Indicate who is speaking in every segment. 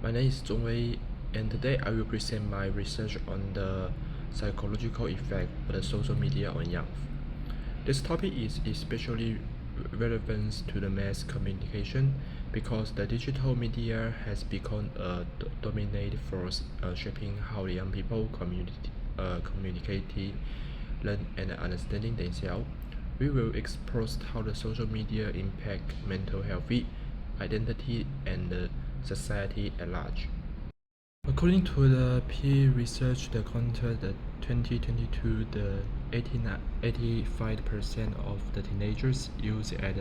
Speaker 1: My name is Zhong Wei, and today I will present my research on the psychological effect of the social media on young. This topic is especially relevant to the mass communication because the digital media has become a dominant force shaping how young people communicate, learn, and understanding themselves. We will explore how the social media impact mental health, identity, and the society at large. According to the Pew Research, the content the 2022, the 85% of the teenagers use at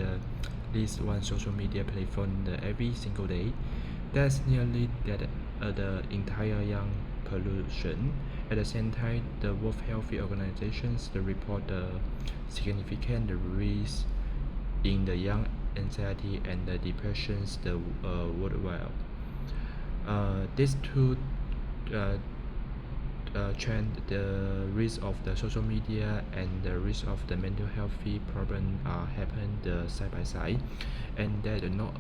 Speaker 1: least one social media platform every single day. That's nearly the entire young pollution. At the same time, the World Health Organizations report the significant rise in the young anxiety and the depressions worldwide. These two uh, trend, the risk of the social media and the risk of the mental health problem happen side by side, and that are not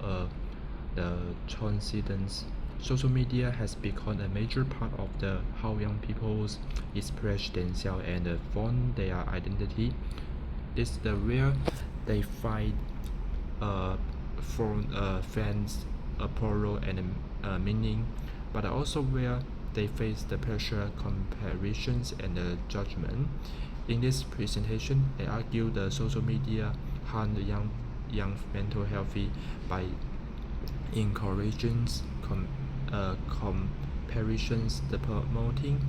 Speaker 1: the coincidence. Social media has become a major part of the how young people express themselves and form their identity. This is the where they find from fans approval and meaning, but also where they face the pressure, comparisons, and judgment. In this presentation, I argue the social media harm the young mental health by encouraging comparisons, the promoting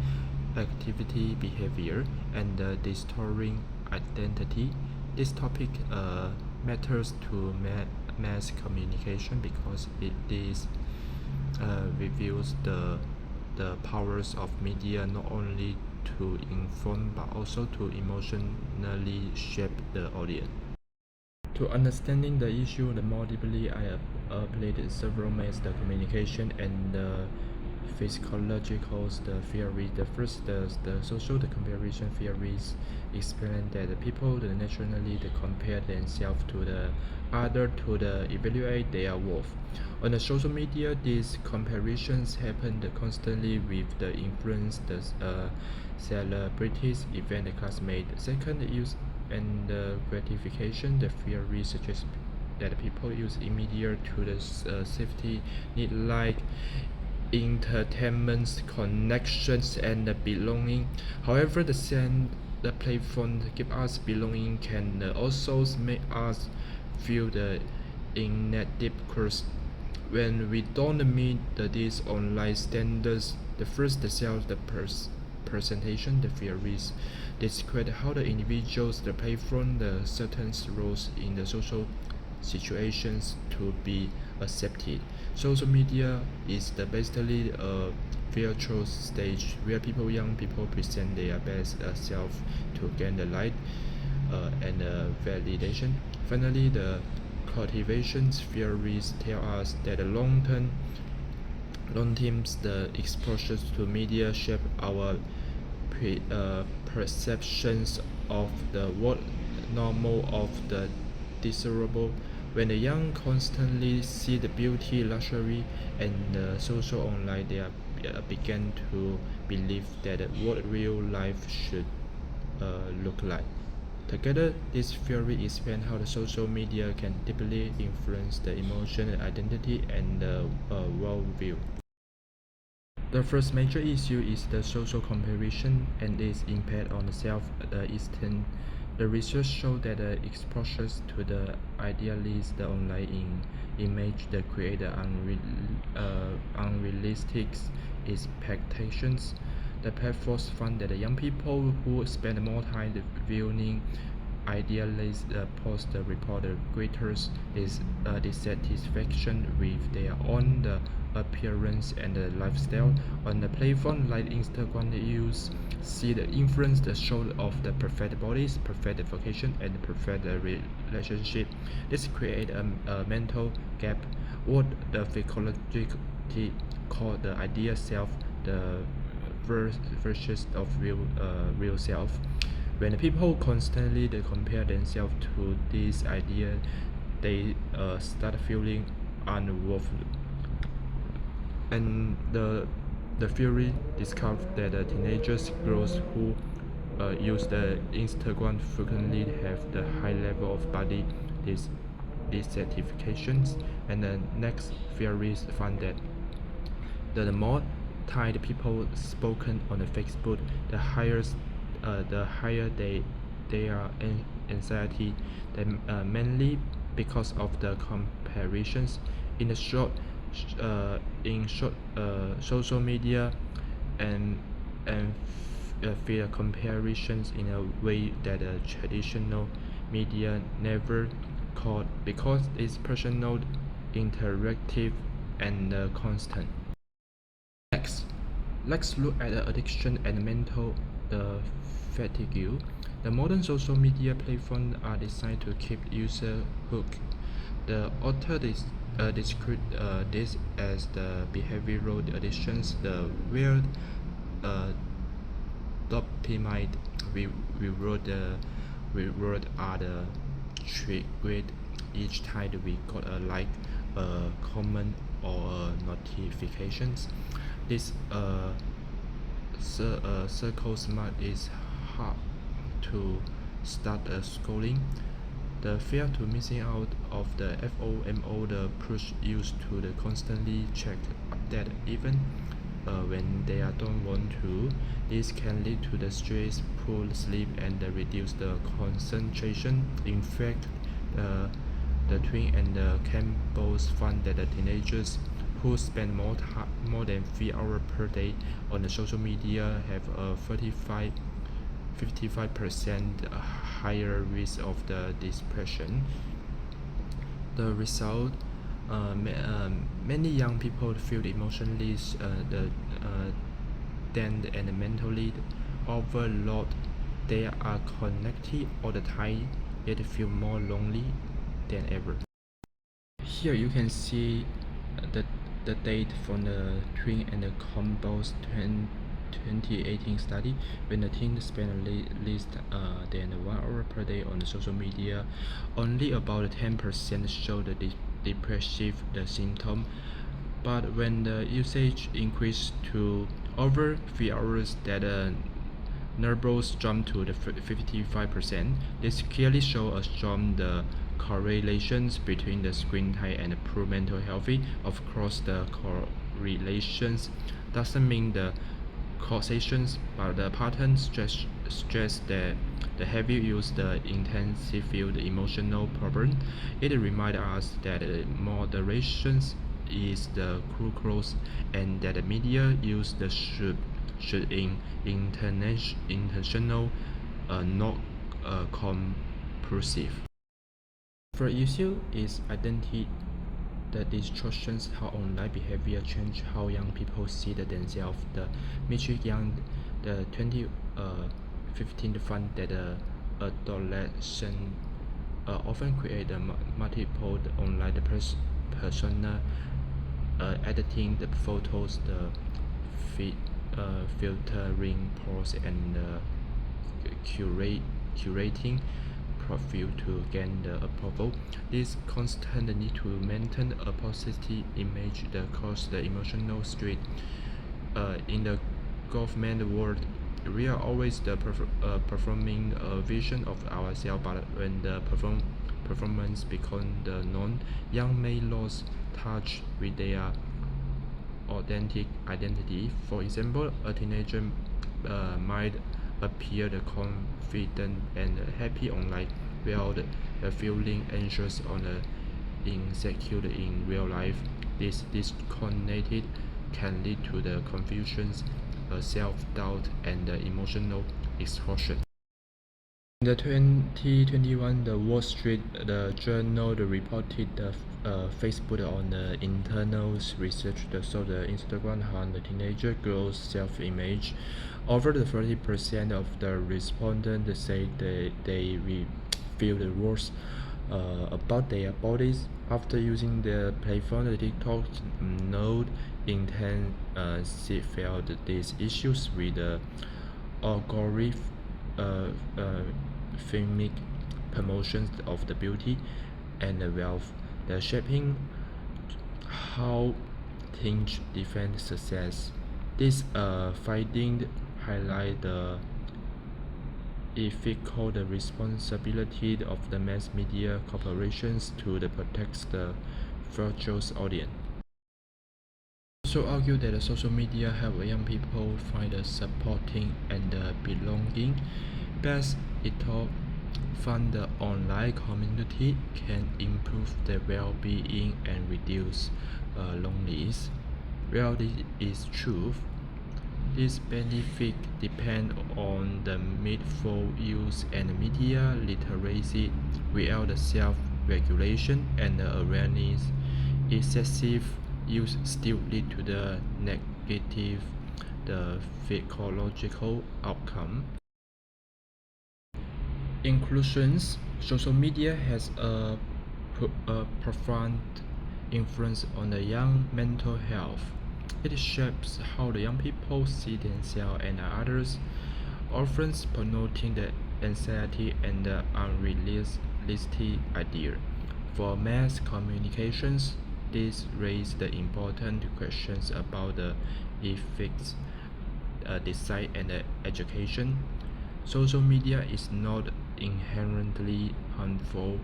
Speaker 1: activity behavior, and distorting identity. This topic matters to mass communication because it reveals the powers of media not only to inform but also to emotionally shape the audience. To understanding the issue the more deeply, I applied several mass the communication and the physiological theory. The first, the social the comparison theories explain that the people naturally compare themselves to the other to evaluate their worth. On the social media, these comparisons happen constantly with the influence the celebrities, event classmates. Second, use and gratification. The theory suggests that people use immediate to the safety need like entertainment, connections, and belonging. However, the platform give us belonging can also make us feel the inadequate when we don't meet these online standards. The first self the presentation the theories describe how the individuals the platform the certain roles in the social situations to be accepted. Social media is basically a virtual stage where young people present their best self to gain the light and validation. Finally, the cultivation theories tell us that the long terms the exposures to media shape our perceptions of the what normal of the desirable. When the young constantly see the beauty, luxury, and social online, they begin to believe that what real life should look like. Together, this theory explains how the social media can deeply influence the emotion, identity, and worldview. The first major issue is the social comparison and its impact on the self-esteem. The research showed that the exposures to the idealized online image that create unrealistic expectations. The platforms found that the young people who spend more time viewing idealized post report greater dissatisfaction with their own appearance and lifestyle. On the platform like Instagram, use see the influence the show of the perfect bodies, perfect vocation, and perfect relationship. This create a mental gap. What the psychology call the ideal self, the versus of real self. When people constantly compare themselves to this idea, they start feeling unworthy. And the theory discovered that the teenagers girls who use the Instagram frequently have the high level of body dis- dissatisfactions. And the next theories found that the more time people spoken on the Facebook, the higher they are anxiety. Then mainly because of the comparisons in the social media and feel comparisons in a way that traditional media never caught because it's personal, interactive, and constant. Next, let's look at the addiction and mental fatigue. The modern social media platforms are designed to keep users hooked. The author described this as the behavioral addictions, the weird dopamine reward are the triggered each time we got a like, a comment, or a notifications. This circle smart is hard to start scrolling. The fear to missing out of the FOMO, the push used to the constantly check update even when they don't want to. This can lead to the stress, poor sleep, and reduce the concentration. In fact, the twin and the Campbells found that the teenagers who spend more than 3 hours per day on the social media have a 55% higher risk of the depression. The result, many young people feel emotionally dense and mentally overloaded. They are connected all the time, yet feel more lonely than ever. Here you can see the date from the Twin and the Campbell's 2018 study. When the teens spend less than 1 hour per day on social media, only about 10% show the depressive symptom. But when the usage increased to over 3 hours, that numbers jump to the 55%. This clearly shows a strong correlations between the screen time and poor mental health. Of course, the correlations doesn't mean the causations, but the pattern stress that the heavy use the intensify the emotional problem. It reminds us that moderation is the crucial, and that the media use the should in intentional, not compulsive. For issue is identity. The distortions how online behavior change how young people see themselves. The Mitchell Young, the 2015 found that adolescents often create multiple online persona, editing the photos, the filtering posts, and curating profile to gain the approval. This constant need to maintain a positive image that cause the emotional stress. In the government world, we are always performing a vision of ourselves, but when the performance become the norm, young may lose touch with their authentic identity. For example, a teenager might appear confident and happy online, while feeling anxious or insecure in real life. This disconnected can lead to the confusions, self-doubt, and emotional exhaustion. In the 2021, the Wall Street Journal reported the Facebook on the internal research that showed the Instagram harmed the teenager girls' self-image. Over the 30% of the respondents say they feel the worst about their bodies after using the platform. The TikTok node felt these issues with the algorithm filmic promotions of the beauty and the wealth, the shaping how tinged defense success. This finding highlight the ethical responsibility of the mass media corporations to protect the virtual audience. Also argue that the social media help young people find a supporting and belonging. Best it fund the online community can improve their well-being and reduce loneliness. Well, this is true. This benefit depend on the mindful use and media literacy. Without the self-regulation and the awareness, excessive use still lead to the negative, the psychological outcome. Inclusions. Social media has a profound influence on the young mental health. It shapes how the young people see themselves and others, often promoting the anxiety and the unrealistic idea. For mass communications, this raises the important questions about the ethics, design, and education. Social media is not inherently harmful,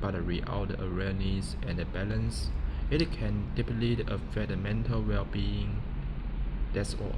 Speaker 1: but without awareness and balance, it can deeply affect the mental well-being. That's all.